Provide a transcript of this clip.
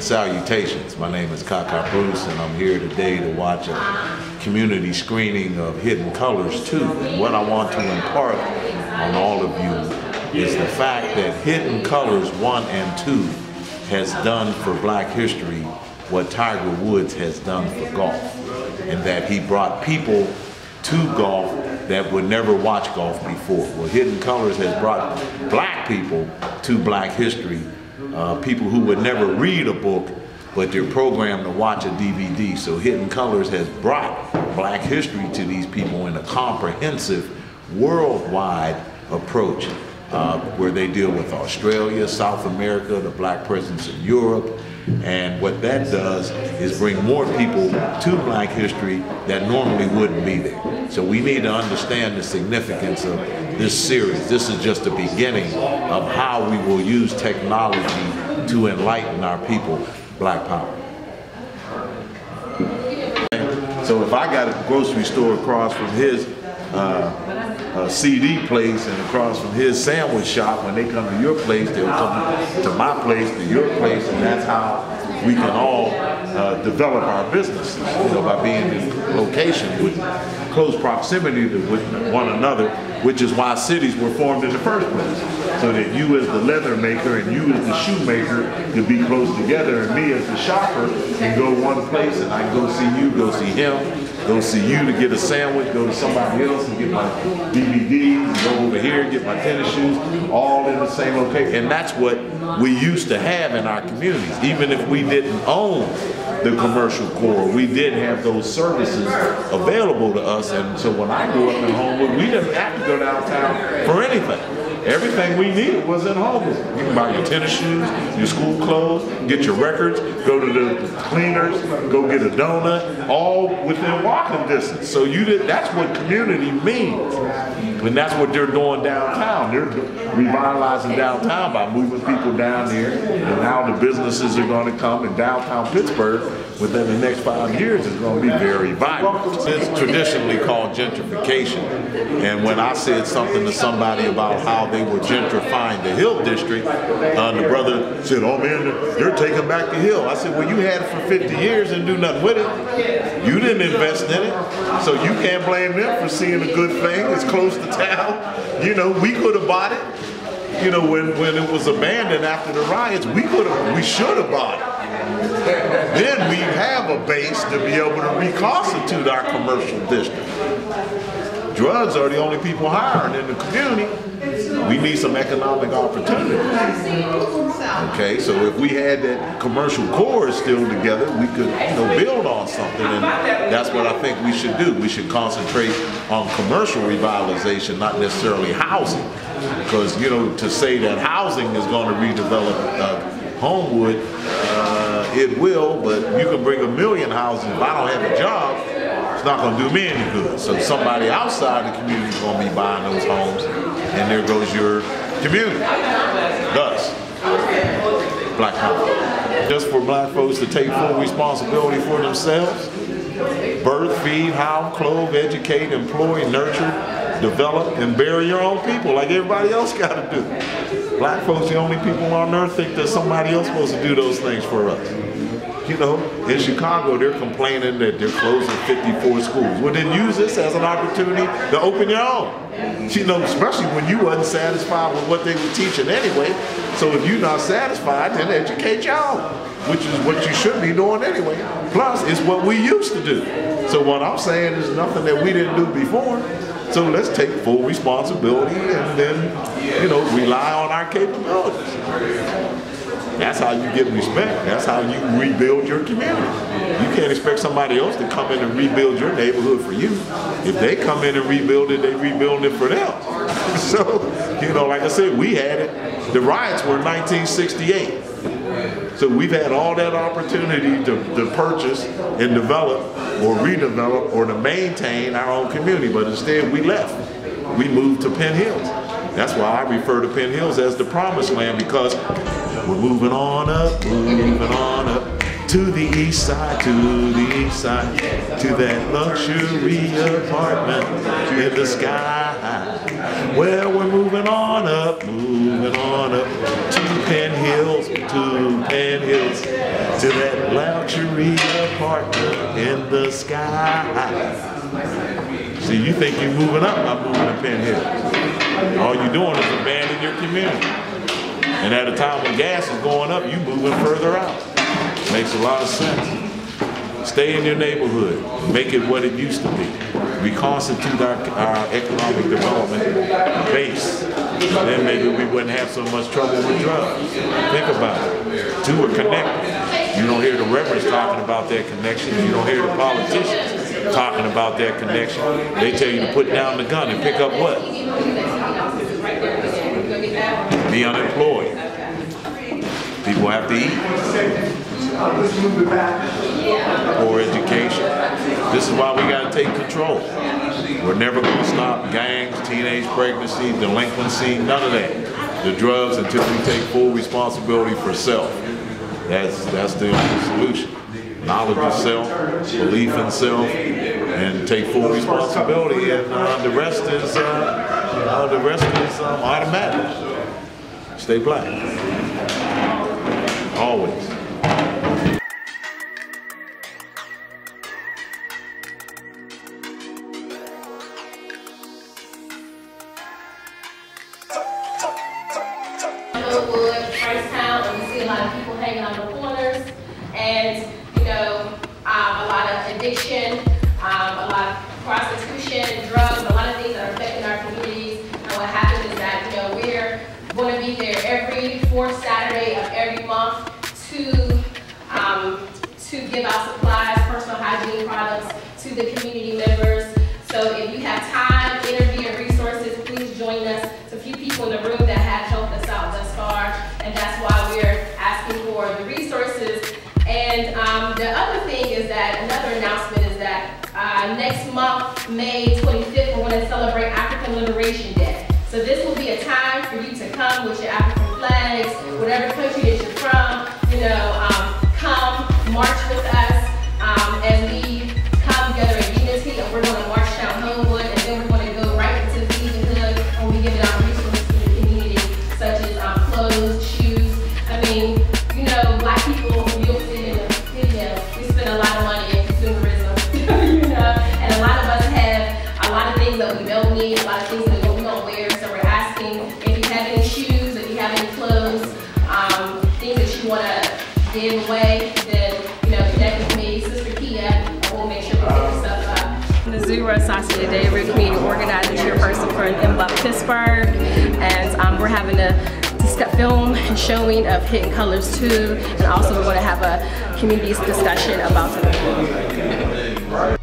Salutations. My name is Kaka Bruce, and I'm here today to watch a community screening of Hidden Colors 2. And what I want to impart on all of you is the fact that Hidden Colors 1 and 2 has done for Black history what Tiger Woods has done for golf, and that he brought people to golf that would never watch golf before. Well, Hidden Colors has brought Black people to Black history, people who would never read a book, but they're programmed to watch a DVD. So Hidden Colors has brought Black history to these people in a comprehensive, worldwide approach, where they deal with Australia, South America, the Black presence in Europe. And what that does is bring more people to Black history that normally wouldn't be there. So we need to understand the significance of this series. This is just the beginning of how we will use technology to enlighten our people. Black power. So if I got a grocery store across from his CD place and across from his sandwich shop, when they come to your place, they'll come to my place, to your place, and that's how we can all develop our businesses, by being in location with close proximity to one another, which is why cities were formed in the first place, so that you as the leather maker and you as the shoemaker could be close together, and me as the shopper can go one place and I can go see you, go see him, go see you to get a sandwich, go to somebody else and get my DVDs, go over here and get my tennis shoes, all in the same location. And that's what we used to have in our communities. Even if we didn't own the commercial core, we did have those services available to us. And so when I grew up in Homewood, we didn't have to go downtown for anything. Everything we needed was in Homewood. You can buy your tennis shoes, your school clothes, get your records, go to the cleaners, go get a donut, all within walking distance. So that's what community means. And that's what they're doing downtown. They're revitalizing downtown by moving people down there, and now the businesses are going to come in downtown Pittsburgh within the next 5 years is going to be very vibrant. It's traditionally called gentrification. And when I said something to somebody about how they were gentrifying the Hill District, the brother said, "Oh man, they're taking back the Hill." I said, "Well, you had it for 50 years and do nothing with it. You didn't invest in it. So you can't blame them for seeing a good thing. It's close to town. We could have bought it. When it was abandoned after the riots, we should have bought it. Then we have a base to be able to reconstitute our commercial district. Drugs are the only people hiring in the community. We need some economic opportunity. Okay, so if we had that commercial core still together, we could build on something, and that's what I think we should do. We should concentrate on commercial revitalization, not necessarily housing. Because, to say that housing is going to redevelop Homewood, it will, but you can bring 1 million houses. If I don't have a job, it's not going to do me any good. So somebody outside the community is going to be buying those homes, and there goes your community. Thus, Black power. Just for Black folks to take full responsibility for themselves, birth, feed, house, clothe, educate, employ, nurture, develop, and bury your own people like everybody else got to do. Black folks, the only people on earth, think that somebody else is supposed to do those things for us. In Chicago, they're complaining that they're closing 54 schools. Well, then use this as an opportunity to open your own. Especially when you wasn't satisfied with what they were teaching anyway. So if you're not satisfied, then educate your own, which is what you should be doing anyway. Plus, it's what we used to do. So what I'm saying is nothing that we didn't do before. So let's take full responsibility and then, rely on our capabilities. That's how you get respect. That's how you rebuild your community. You can't expect somebody else to come in and rebuild your neighborhood for you. If they come in and rebuild it, they rebuild it for them. So, like I said, we had it. The riots were in 1968. So we've had all that opportunity to purchase and develop or redevelop or to maintain our own community, but instead we left. We moved to Penn Hills. That's why I refer to Penn Hills as the promised land, because we're moving on up to the east side, to that luxury apartment in the sky. Well, we're moving on up to Penn Hills, to that luxury apartment in the sky. See, you think you're moving up by moving to Penn Hill. All you're doing is abandoning your community. And at a time when gas is going up, you're moving further out. Makes a lot of sense. Stay in your neighborhood. Make it what it used to be. Reconstitute our economic development base. And then maybe we wouldn't have so much trouble with drugs. Think about it. Two are connected. You don't hear the reverends talking about their connection. You don't hear the politicians talking about their connection. They tell you to put down the gun and pick up what? Be unemployed. People have to eat. Poor education. This is why we got to take control. We're never going to stop gangs, teenage pregnancy, delinquency, none of that. The drugs until we take full responsibility for self. That's the only solution. Knowledge of self, belief in self, and take full responsibility. And the rest is automatic. Stay black. Always. Wood, Princetown, and we see a lot of people hanging on the corners, and you know, a lot of addiction, a lot of prostitution, drugs, a lot of things that are affecting our communities. And what happens is that we're going to be there every fourth Saturday of every month to give out supplies, personal hygiene products to the community members. So if you have time, energy, and resources, please join us. There's a few people in the room that have helped us out thus far, and that's why we're asking for the resources. And the other thing is that, another announcement is that next month, May 25th, we're going to celebrate African Liberation Day. So this will be a time for you to come with your African flags, whatever country that you're from, come march with us as we come together in unity, and we're going to march down Homewood, and then we're going to go right into the neighborhood, and we give it out resources to the community, such as clothes, shoes. I mean, black people, you'll see in the video, we spend a lot of money in consumerism, and a lot of us have a lot of things that we don't need, a lot of things that we don't wear. So we're asking if you have any shoes, if you have any clothes, things that you want to give away, then connect with me, Sister Kia, and we'll make sure we pick this up. Nazura Sasha Day, we're community organizer chairperson for MBUP Pittsburgh, and we're having a film and showing of Hidden Colors 2, and also we're going to have a community discussion about the